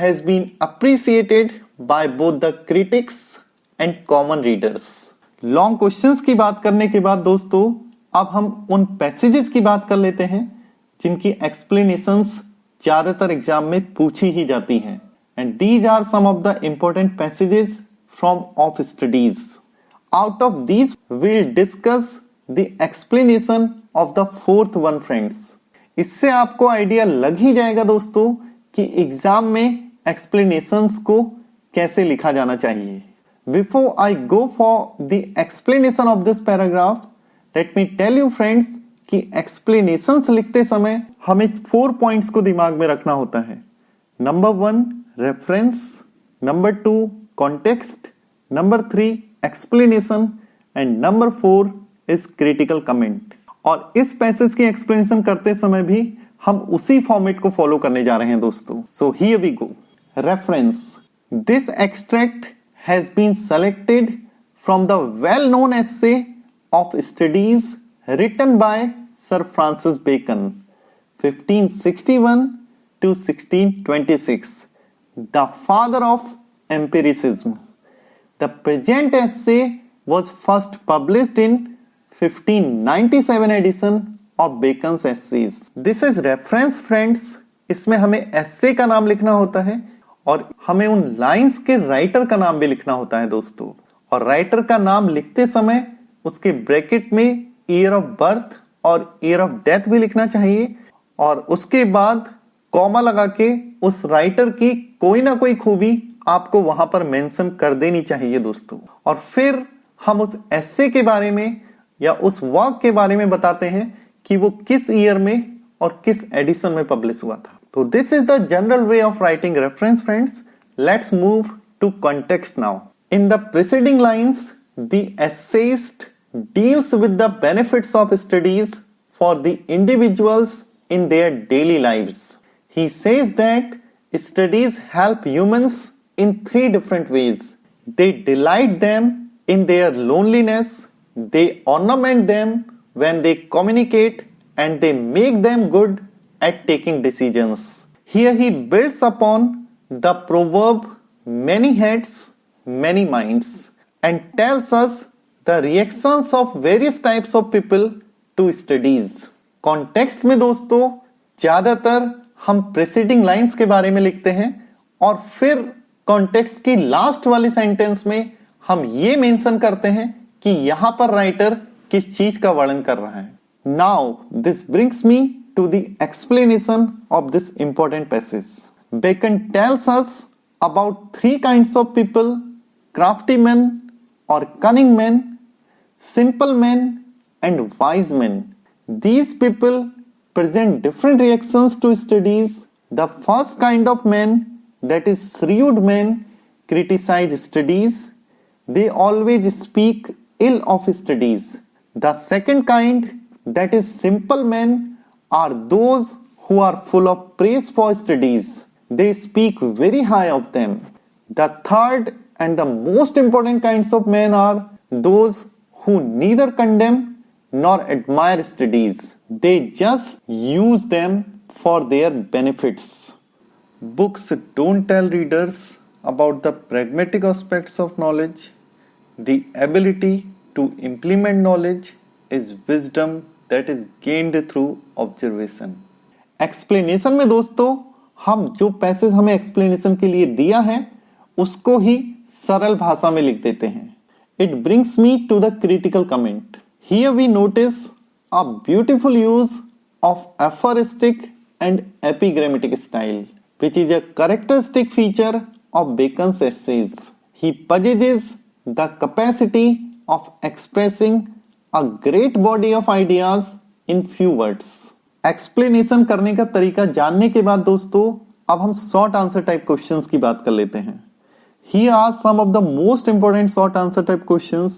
has been appreciated by both the critics and common readers. Long questions की बात करने के बाद दोस्तों, अब हम उन passages की बात कर लेते हैं जिनकी explanations ज्यादातर एग्जाम में पूछी ही जाती हैं। And these are some of the important passages from of studies. Out of these will discuss the explanation of the fourth one friends. इससे आपको आइडिया लग ही जाएगा दोस्तों कि एग्जाम में एक्सप्लेनेशंस को कैसे लिखा जाना चाहिए। Before I go for the explanation of this paragraph, let me tell you friends कि एक्सप्लेनेशंस लिखते समय हमें 4 पॉइंट्स को दिमाग में रखना होता है। Number 1 reference, number 2 context, number 3 explanation and number 4 is critical comment. और इस पैसेज की एक्सप्लेनेशन करते समय भी हम उसी फॉर्मेट को फॉलो करने जा रहे हैं दोस्तों। So here we go. Reference, this extract has been selected from the well-known essay of studies written by Sir Francis Bacon, 1561 to 1626, the father of empiricism. The present essay was first published in 1597 edition of Bacon's essays. This is reference friends. इसमें हमें essay का नाम लिखना होता है और हमें उन लाइंस के राइटर का नाम भी लिखना होता है दोस्तों. और राइटर का नाम लिखते समय उसके ब्रैकेट में ईयर ऑफ बर्थ और ईयर ऑफ डेथ भी लिखना चाहिए और उसके बाद कॉमा लगा के उस राइटर की कोई ना कोई खूबी आपको वहां पर मेंशन कर देनी चाहिए दोस्तों. और फिर हम उस एस्से के बारे में या उस वर्क के बारे में बताते हैं कि वो किस ईयर में और किस एडिशन में पब्लिश हुआ था. तो this is the general way of writing reference friends. Let's move to context now. In the preceding lines the essayist deals with the benefits of studies for the individuals in their daily lives. He says that studies help humans in 3 different ways. They delight them in their loneliness, they ornament them when they communicate, and they make them good at taking decisions. Here he builds upon the proverb many heads, many minds, and tells us the reactions of various types of people to studies. Context में दोस्तों ज्यादातर हम preceding lines के बारे में लिखते हैं और फिर context की लास्ट वाली सेंटेंस में हम ये मेंशन करते हैं कि यहां पर राइटर किस चीज का वर्णन कर रहा है. Now this brings me to the explanation of this important passage. Bacon tells us about 3 kinds of people: crafty men or cunning men, simple men and wise men. These people present different reactions to studies. The first kind of men, that is shrewd men, criticize studies. They always speak ill of studies. The second kind, that is simple men, are those who are full of praise for studies. They speak very high of them. The third and the most important kinds of men are those who neither condemn nor admire studies. They just use them for their benefits. Books don't tell readers about the pragmatic aspects of knowledge. The ability to implement knowledge is wisdom that is gained through observation. Explanation में दोस्तों हम जो passage हमें explanation के लिए दिया है उसको ही सरल भाषा में लिख देते हैं. It brings me to the critical comment. Here we notice a beautiful use of aphoristic and epigrammatic style, which is a characteristic feature of Bacon's essays. He possesses the capacity of expressing a great body of ideas in few words. Explanation करने का तरीका जानने के बाद दोस्तों अब हम short answer type questions की बात कर लेते हैं. Here are some of the most important short answer type questions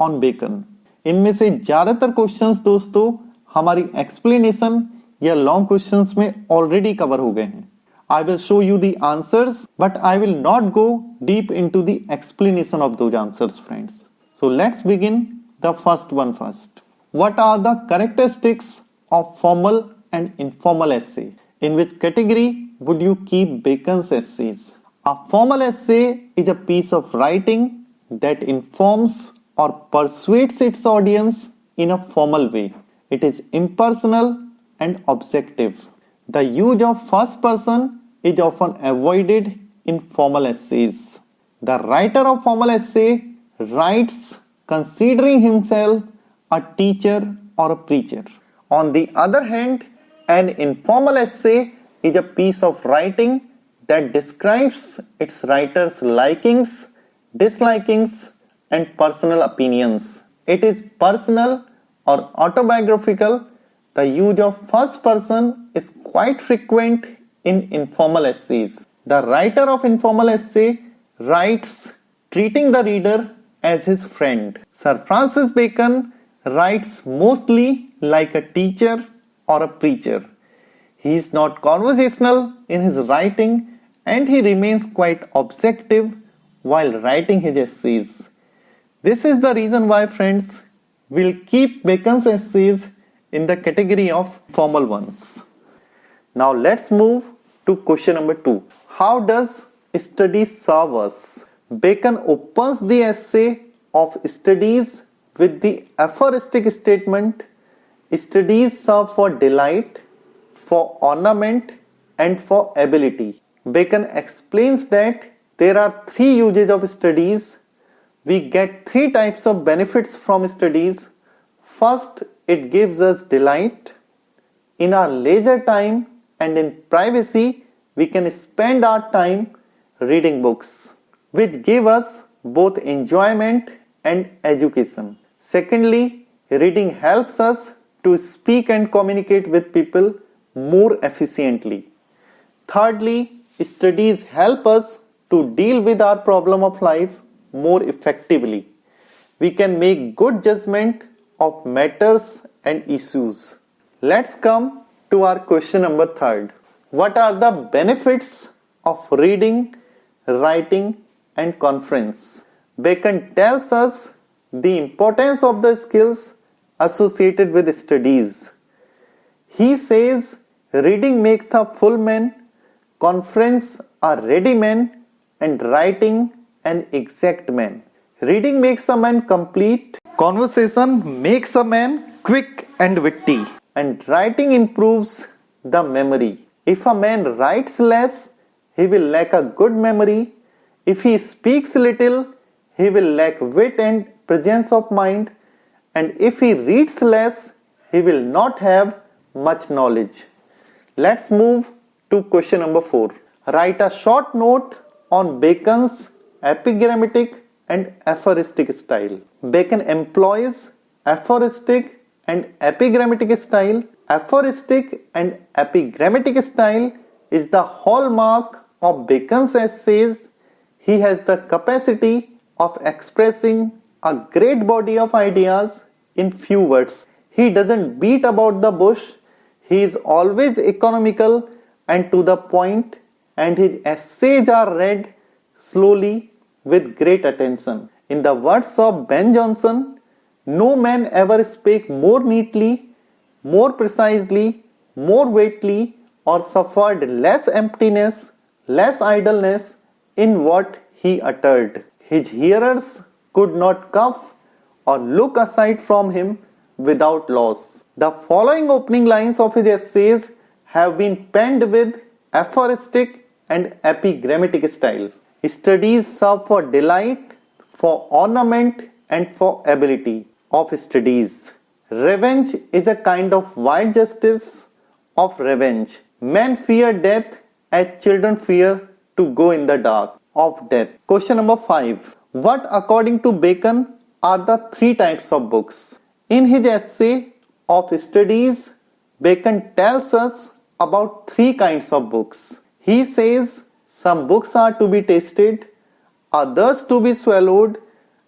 on Bacon. इनमें से ज्यादातर क्वेश्चंस दोस्तों हमारी एक्सप्लेनेशन या लॉन्ग क्वेश्चंस में ऑलरेडी कवर हो गए हैं. I will show you the answers, but I will not go deep into the explanation of those answers, friends. So let's begin the first one first. What are the characteristics of formal and informal essay? In which category would you keep Bacon's essays? A formal essay is a piece of writing that informs or persuades its audience in a formal way. It is impersonal and objective. The use of first person is often avoided in formal essays. The writer of formal essay writes considering himself a teacher or a preacher. On the other hand, an informal essay is a piece of writing that describes its writer's likings, dislikings, and personal opinions. It is personal or autobiographical. The use of first person is quite frequent in informal essays. The writer of informal essay writes treating the reader as his friend. Sir Francis Bacon writes mostly like a teacher or a preacher. He is not conversational in his writing and he remains quite objective while writing his essays. This is the reason why, friends, we'll keep Bacon's essays in the category of formal ones. Now let's move to question number 2. How does studies serve us? Bacon opens the essay of studies with the aphoristic statement, studies serve for delight, for ornament, and for ability. Bacon explains that there are 3 uses of studies. We get 3 types of benefits from studies. First, it gives us delight. In our leisure time and in privacy, we can spend our time reading books, which give us both enjoyment and education. Secondly, reading helps us to speak and communicate with people more efficiently. Thirdly, studies help us to deal with our problem of life more effectively. We can make good judgment of matters and issues. Let's come to our question number 3. What are the benefits of reading, writing, and conference? Bacon tells us the importance of the skills associated with studies. He says reading makes a full man, conference a ready man, and writing an exact man. Reading makes a man complete, conversation makes a man quick and witty, and writing improves the memory. If a man writes less, he will lack a good memory. If he speaks little, he will lack wit and presence of mind. And if he reads less, he will not have much knowledge. Let's move to question number 4. Write a short note on Bacon's epigrammatic and aphoristic style. Bacon employs aphoristic and epigrammatic style. Aphoristic and epigrammatic style is the hallmark of Bacon's essays. He has the capacity of expressing a great body of ideas in few words. He doesn't beat about the bush. He is always economical and to the point, and his essays are read slowly with great attention. In the words of Ben Jonson, no man ever spake more neatly, more precisely, more weightily, or suffered less emptiness, less idleness in what he uttered. His hearers could not cough or look aside from him without loss. The following opening lines of his essays have been penned with aphoristic and epigrammatic style. Studies serve for delight, for ornament, and for ability of studies. Revenge is a kind of wild justice of revenge. Men fear death as children fear to go in the dark of death. Question number 5. What, according to Bacon, are the 3 types of books? In his essay of studies, Bacon tells us about 3 kinds of books. He says some books are to be tasted, others to be swallowed,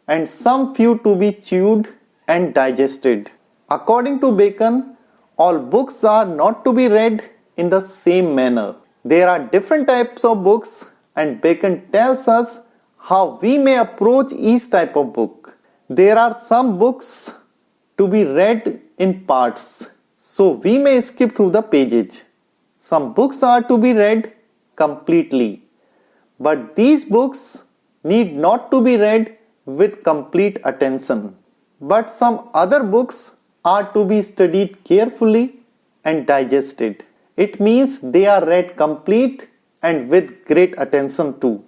and some few to be chewed and digested. According to Bacon, all books are not to be read in the same manner. There are different types of books, and Bacon tells us how we may approach each type of book. There are some books to be read in parts, so we may skip through the pages. Some books are to be read completely, but these books need not to be read with complete attention. But some other books are to be studied carefully and digested. It means they are read complete and with great attention too.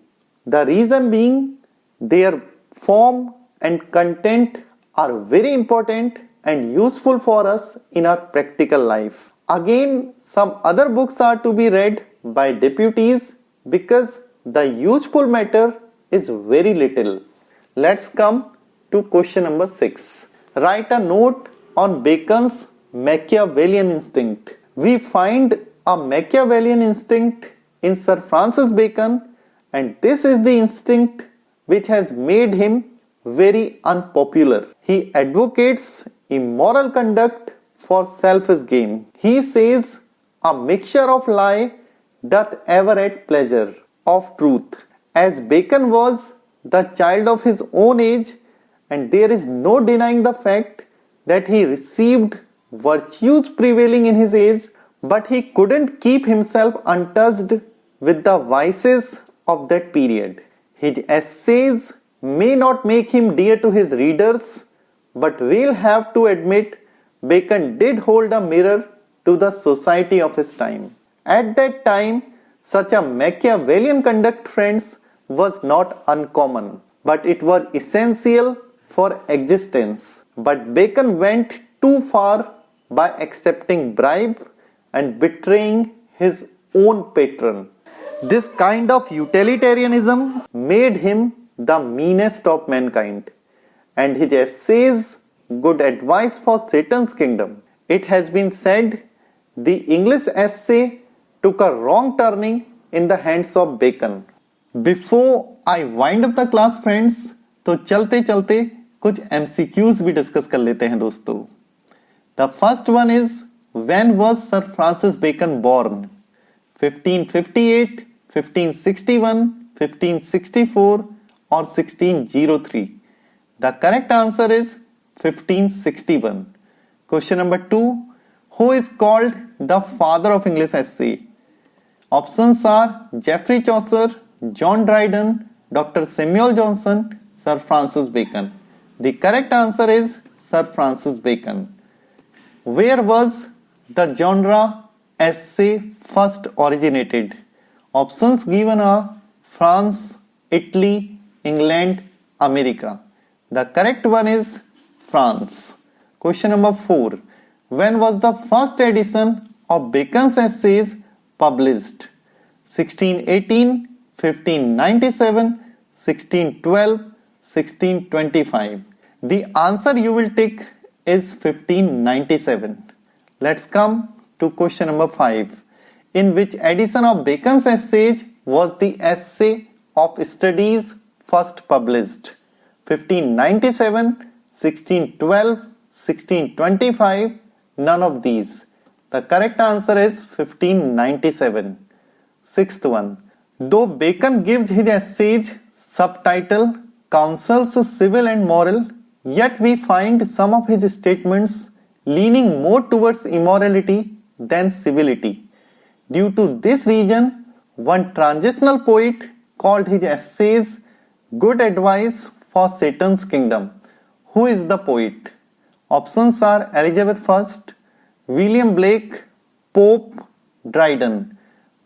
The reason being their form and content are very important and useful for us in our practical life. Again, some other books are to be read by deputies because the useful matter is very little. Let's come to question number 6. Write a note on Bacon's Machiavellian instinct. We find a Machiavellian instinct in Sir Francis Bacon, and this is the instinct which has made him very unpopular. He advocates immoral conduct for selfish gain. He says, a mixture of lie doth ever at pleasure of truth. As Bacon was the child of his own age and there is no denying the fact that he received virtues prevailing in his age, but he couldn't keep himself untouched with the vices of that period. His essays may not make him dear to his readers, but we'll have to admit Bacon did hold a mirror to the society of his time. At that time, such a Machiavellian conduct, friends, was not uncommon, but it was essential for existence. But Bacon went too far by accepting bribe and betraying his own patron. This kind of utilitarianism made him the meanest of mankind, and his essays good advice for Satan's kingdom. It has been said the English essay took a wrong turning in the hands of Bacon. Before I wind up the class, friends, तो चलते चलते कुछ MCQs भी discuss कर लेते हैं दोस्तों. The first one is, when was Sir Francis Bacon born? 1558, 1561, 1564 or 1603? The correct answer is 1561. Question number 2. Who is called the father of English essay? Options are Geoffrey Chaucer, John Dryden, Dr. Samuel Johnson, Sir Francis Bacon. The correct answer is Sir Francis Bacon. Where was the genre essay first originated? Options given are France, Italy, England, America. The correct one is France. Question number 4. When was the first edition of Bacon's essays published? 1618, 1597, 1612, 1625. The answer you will take is 1597. Let's come to question number 5. In which edition of Bacon's essays was the essay of studies first published? 1597, 1612, 1625, none of these. The correct answer is 1597. Sixth one. Though Bacon gives his essays subtitle Counsels Civil and Moral, yet we find some of his statements leaning more towards immorality than civility. Due to this reason, one transitional poet called his essays Good Advice for Satan's Kingdom. Who is the poet? Options are Elizabeth I, William Blake, Pope, Dryden.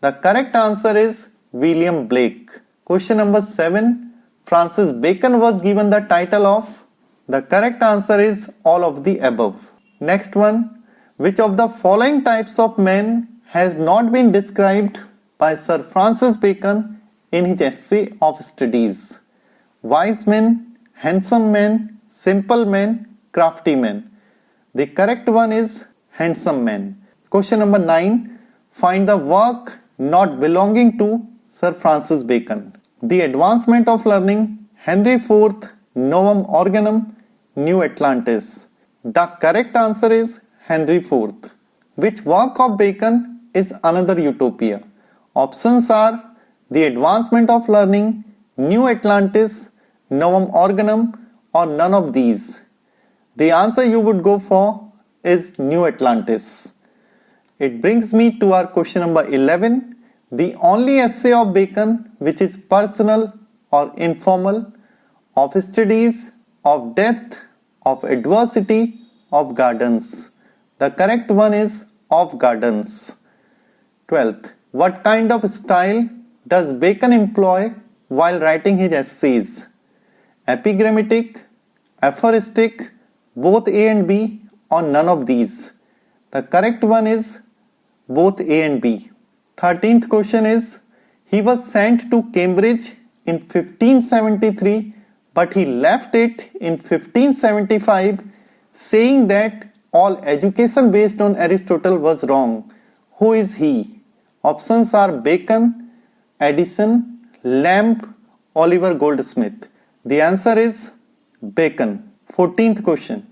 The correct answer is William Blake. Question number 7. Francis Bacon was given the title of? The correct answer is all of the above. Next one. Which of the following types of men has not been described by Sir Francis Bacon in his essay of studies? Wise men, handsome men, simple men, crafty men. The correct one is handsome men. Question number 9. Find the work not belonging to Sir Francis Bacon. The Advancement of Learning, Henry IV, Novum Organum, New Atlantis. The correct answer is Henry IV. Which work of Bacon is another utopia? Options are The Advancement of Learning, New Atlantis, Novum Organum, or none of these. The answer you would go for is New Atlantis. It brings me to our question number 11. The only essay of Bacon which is personal or informal, of studies, of death, of adversity, of gardens. The correct one is of gardens. 12th. What kind of style does Bacon employ while writing his essays? Epigrammatic, aphoristic, both A and B, or none of these? The correct one is both A and B. 13th question is, he was sent to Cambridge in 1573, but he left it in 1575, saying that all education based on Aristotle was wrong. Who is he? Options are Bacon, Addison, Lamb, Oliver Goldsmith. The answer is Bacon. 14th question.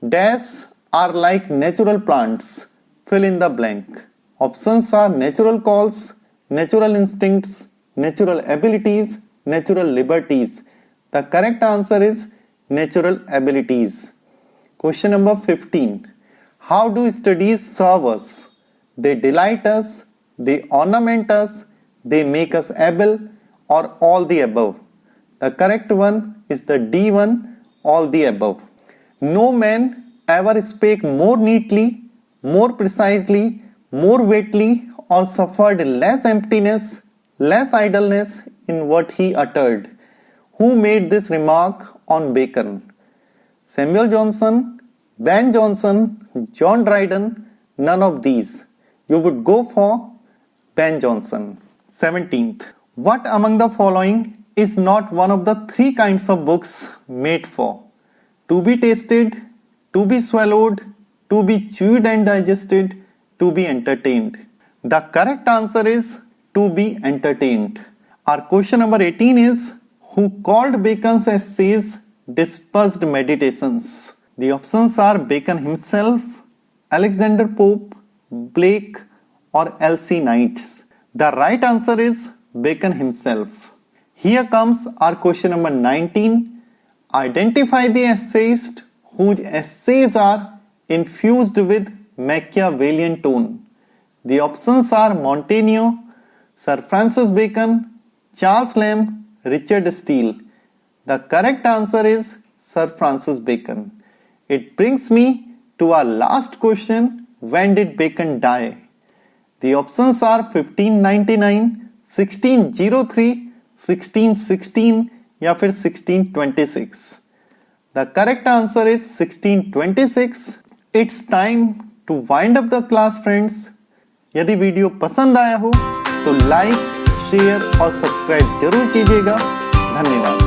Dash are like natural plants. Fill in the blank. Options are natural calls, natural instincts, natural abilities, natural liberties. The correct answer is natural abilities. Question number 15. How do studies serve us? They delight us, they ornament us, they make us able, or all the above. The correct one is the D one, all the above. No man ever spake more neatly, more precisely, more weightily, or suffered less emptiness, less idleness in what he uttered. Who made this remark on Bacon? Samuel Johnson, Ben Jonson, John Dryden, none of these. You would go for Ben Jonson. 17th. What among the following is not one of the three kinds of books made for? To be tasted, to be swallowed, to be chewed and digested, to be entertained. The correct answer is to be entertained. Our question number 18 is, who called Bacon's essays dispersed meditations? The options are Bacon himself, Alexander Pope, Blake, or L.C. Knights. The right answer is Bacon himself. Here comes our question number 19. Identify the essayist whose essays are infused with Machiavellian tone. The options are Montaigne, Sir Francis Bacon, Charles Lamb, Richard Steele. The correct answer is Sir Francis Bacon. It brings me to our last question. When did Bacon die? The options are 1599, 1603, 1616 या फिर 1626. The correct answer is 1626. It's time to wind up the class, friends. यदि video पसंद आया हो तो like, share और subscribe जरूर कीजिएगा. धन्यवाद.